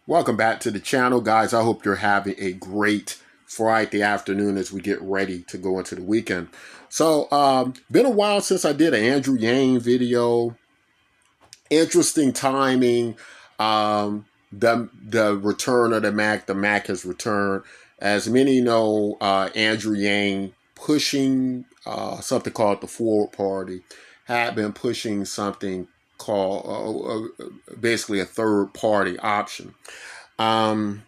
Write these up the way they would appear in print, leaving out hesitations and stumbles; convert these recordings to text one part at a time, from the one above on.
Welcome back to the channel, guys. I hope you're having a great Friday afternoon as we get ready to go into the weekend. So, been a while since I did an Andrew Yang video. Interesting timing. The return of the Mack. The Mack has returned. As many know, Andrew Yang pushing something called the Forward Party, had been pushing something called basically a third party option. Um,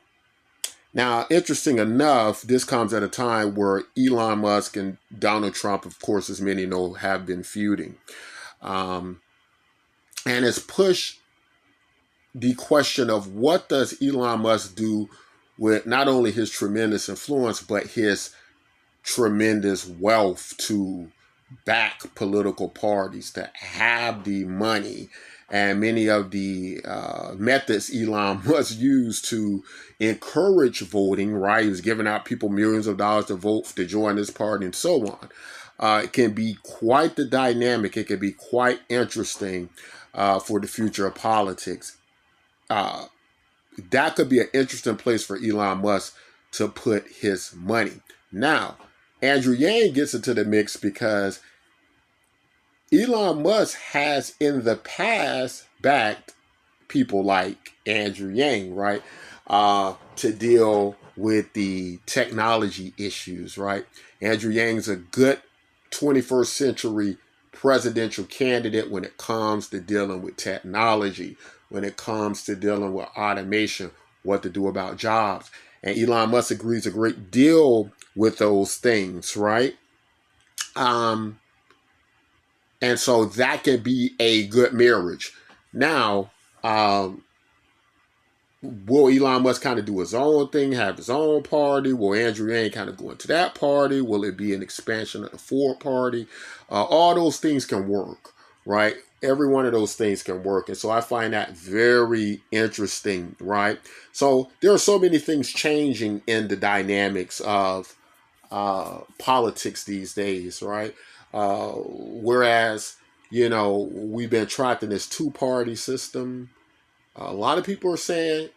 Now, interesting enough, this comes at a time where Elon Musk and Donald Trump, of course, as many know, have been feuding. Um, and it's pushed the question of what does Elon Musk do with not only his tremendous influence, but his tremendous wealth to back political parties, to have the money, and many of the methods Elon Musk used to encourage voting, right? He was giving out people millions of dollars to vote to join this party and so on. It can be quite the dynamic. It can be quite interesting for the future of politics. Uh, that could be an interesting place for Elon Musk to put his money. Now, Andrew Yang gets into the mix because Elon Musk has in the past backed people like Andrew Yang, right, to deal with the technology issues, right? Andrew Yang's a good 21st century presidential candidate when it comes to dealing with technology, when it comes to dealing with automation, what to do about jobs. And Elon Musk agrees a great deal with those things, right? Um, and so that can be a good marriage. Now, will Elon Musk kind of do his own thing, have his own party? Will Andrew Yang kind of go into that party? Will it be an expansion of the Ford party? All those things can work, right? Every one of those things can work. And so I find that very interesting, right? So there are so many things changing in the dynamics of politics these days, right? Whereas, we've been trapped in this two-party system. A lot of people are saying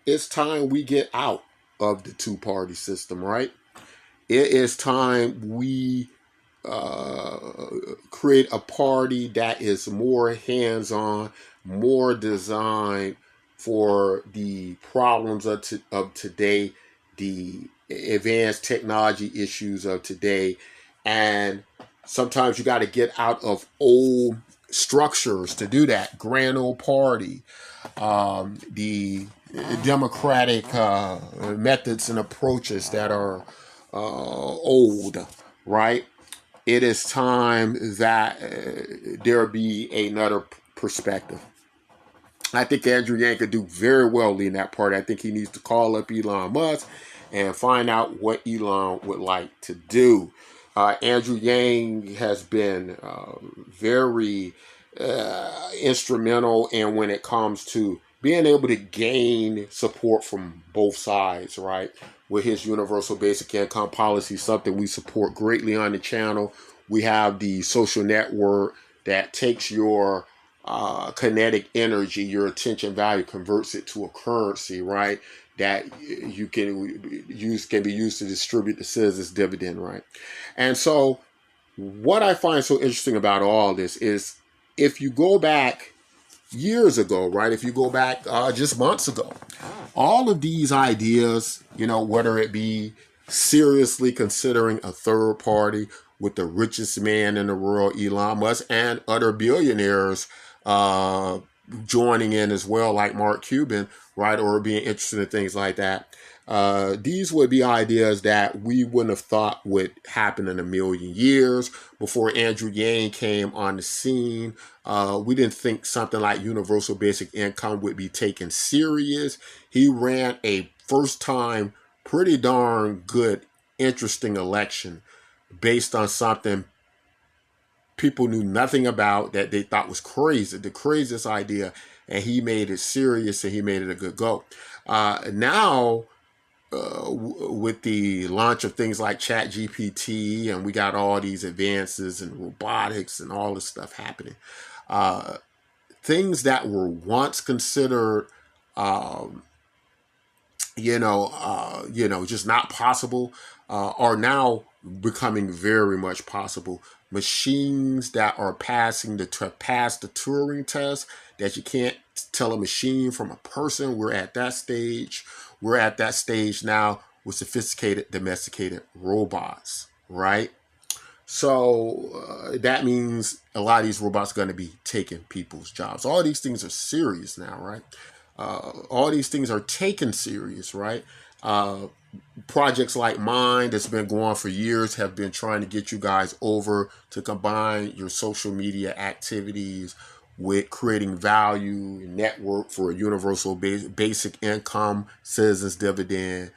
it's time we get out of the two-party system, right? It is time we create a party that is more hands-on, more designed for the problems of today, the advanced technology issues of today. And sometimes you got to get out of old structures to do that. Grand old party, the democratic methods and approaches that are old, right? It is time that there be another perspective. I think Andrew Yang could do very well leading that party. I think he needs to call up Elon Musk and find out what Elon would like to do. Andrew Yang has been very instrumental in when it comes to being able to gain support from both sides, right? With his universal basic income policy, something we support greatly on the channel. We have the social network that takes your kinetic energy, your attention value, converts it to a currency, right? That you can be used to distribute the citizens' dividend, right? And so, what I find so interesting about all this is, if you go back years ago, right? If you go back just months ago, all of these ideas, whether it be seriously considering a third party with the richest man in the world, Elon Musk, and other billionaires joining in as well, like Mark Cuban, right? Or being interested in things like that. These would be ideas that we wouldn't have thought would happen in a million years. Before Andrew Yang came on the scene, we didn't think something like universal basic income would be taken serious. He ran a first time, pretty darn good, interesting election based on something people knew nothing about, that they thought was crazy, the craziest idea, and he made it serious and he made it a good go. Now, with the launch of things like ChatGPT, and we got all these advances in robotics and all this stuff happening, things that were once considered just not possible, are now becoming very much possible. Machines that are passing pass the Turing test, that you can't tell a machine from a person. We're at that stage. We're at that stage now with sophisticated, domesticated robots, right? So that means a lot of these robots are going to be taking people's jobs. All these things are serious now, right? All these things are taken serious, right? Uh, Projects like mine that's been going on for years have been trying to get you guys over to combine your social media activities with creating value and network for a universal basic income citizens dividend,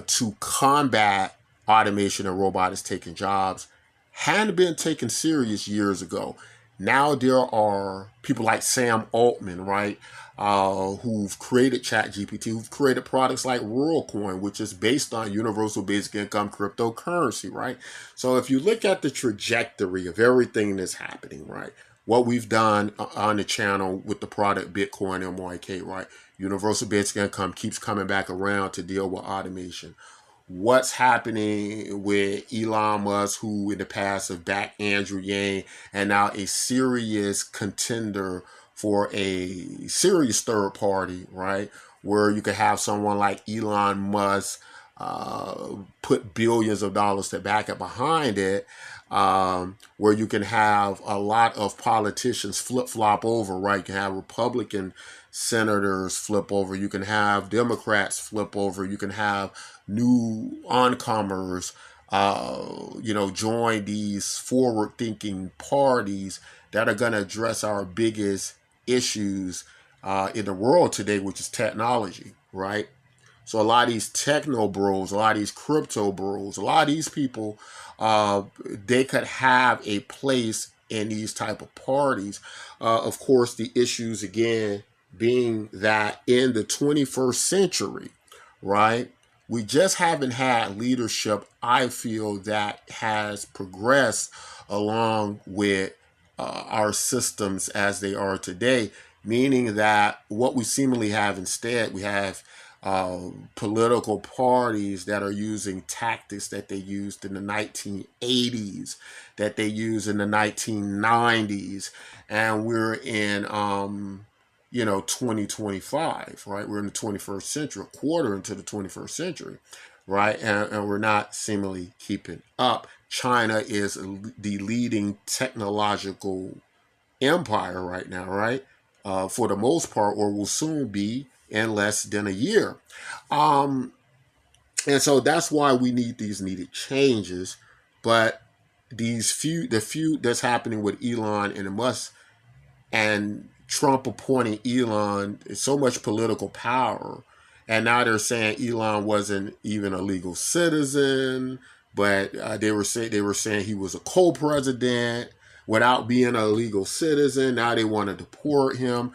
to combat automation and robotics taking jobs, hadn't been taken serious years ago. Now there are people like Sam Altman, right, who've created ChatGPT, who've created products like WorldCoin, which is based on universal basic income cryptocurrency, right? So if you look at the trajectory of everything that's happening, right, what we've done on the channel with the product Bitcoin MYK, right? Universal basic income keeps coming back around to deal with automation. What's happening with Elon Musk, who in the past have backed Andrew Yang, and now a serious contender for a serious third party, right? Where you could have someone like Elon Musk put billions of dollars to back it behind it, where you can have a lot of politicians flip-flop over, right? You can have Republican senators flip over. You can have Democrats flip over. You can have new oncomers, join these forward-thinking parties that are going to address our biggest issues in the world today, which is technology, right? So a lot of these techno bros, a lot of these crypto bros, a lot of these people, they could have a place in these type of parties. Of course, the issues again being that in the 21st century, right, we just haven't had leadership, I feel, that has progressed along with our systems as they are today, meaning that what we seemingly have instead, we have political parties that are using tactics that they used in the 1980s, that they used in the 1990s, and we're in 2025, right? We're in the 21st century, a quarter into the 21st century, right? And we're not seemingly keeping up. China is the leading technological empire right now, right? For the most part, or will soon be in less than a year. Um, and so that's why we need these needed changes. But the feud that's happening with Elon and Musk and Trump appointing Elon is so much political power. And now they're saying Elon wasn't even a legal citizen, but they were saying he was a co-president without being a legal citizen. Now they want to deport him.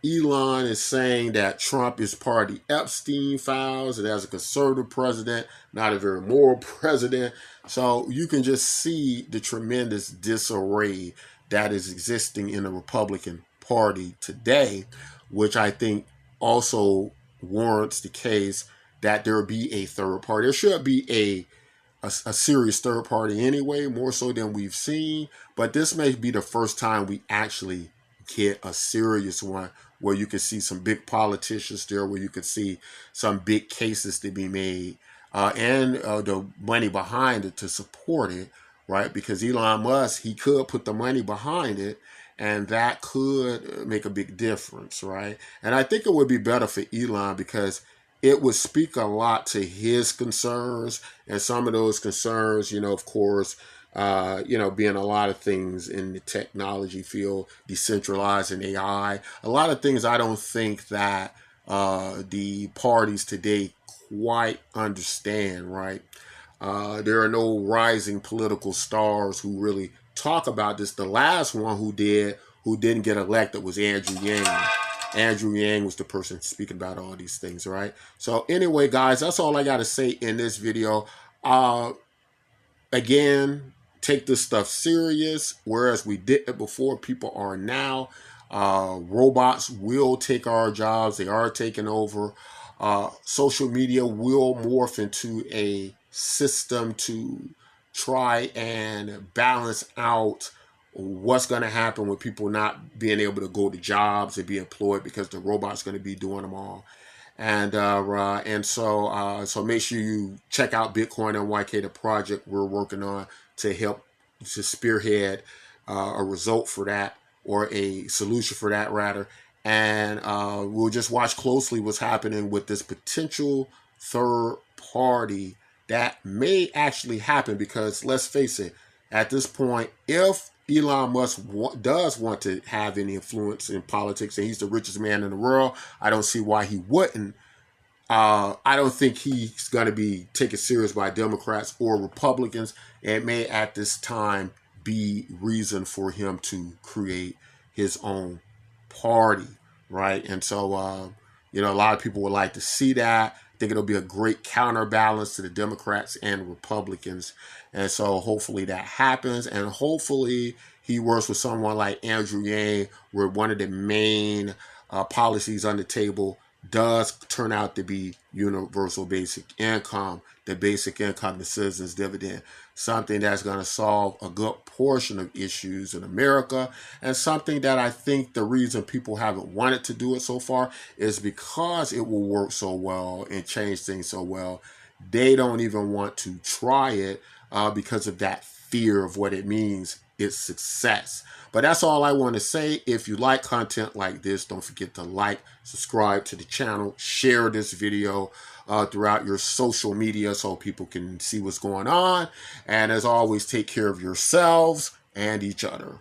Elon is saying that Trump is part of the Epstein files, and as a conservative president, not a very moral president. So you can just see the tremendous disarray that is existing in the Republican Party today, which I think also warrants the case that there be a third party. There should be a serious third party anyway, more so than we've seen. But this may be the first time we actually get a serious one where you can see some big politicians there, where you can see some big cases to be made, and the money behind it to support it, right? Because Elon Musk, he could put the money behind it, and that could make a big difference, right? And I think it would be better for Elon because it would speak a lot to his concerns, and some of those concerns, of course, being a lot of things in the technology field, decentralizing AI, a lot of things I don't think that the parties today quite understand, right? There are no rising political stars who really talk about this. The last one who didn't get elected was Andrew Yang. Andrew Yang was the person speaking about all these things, right? So anyway, guys, that's all I got to say in this video. Again, take this stuff serious, whereas we didn't before, people are now. Robots will take our jobs. They are taking over. social media will morph into a system to try and balance out what's going to happen with people not being able to go to jobs and be employed because the robot's going to be doing them all. And so make sure you check out Bitcoin NYK, the project we're working on to help to spearhead a result for that, or a solution for that rather. And we'll just watch closely what's happening with this potential third party that may actually happen, because let's face it, at this point, if Elon Musk does want to have any influence in politics, and he's the richest man in the world, I don't see why he wouldn't. I don't think he's going to be taken serious by Democrats or Republicans. It may at this time be reason for him to create his own party, right? And so, a lot of people would like to see that. I think it'll be a great counterbalance to the Democrats and Republicans. And so hopefully that happens. And hopefully he works with someone like Andrew Yang, where one of the main policies on the table does turn out to be universal basic income, the basic income, the citizens dividend, something that's going to solve a good portion of issues in America, and something that I think the reason people haven't wanted to do it so far is because it will work so well and change things so well. They don't even want to try it because of that fear of what it means, its success. But that's all I want to say. If you like content like this, don't forget to like, subscribe to the channel, share this video throughout your social media so people can see what's going on. And as always, take care of yourselves and each other.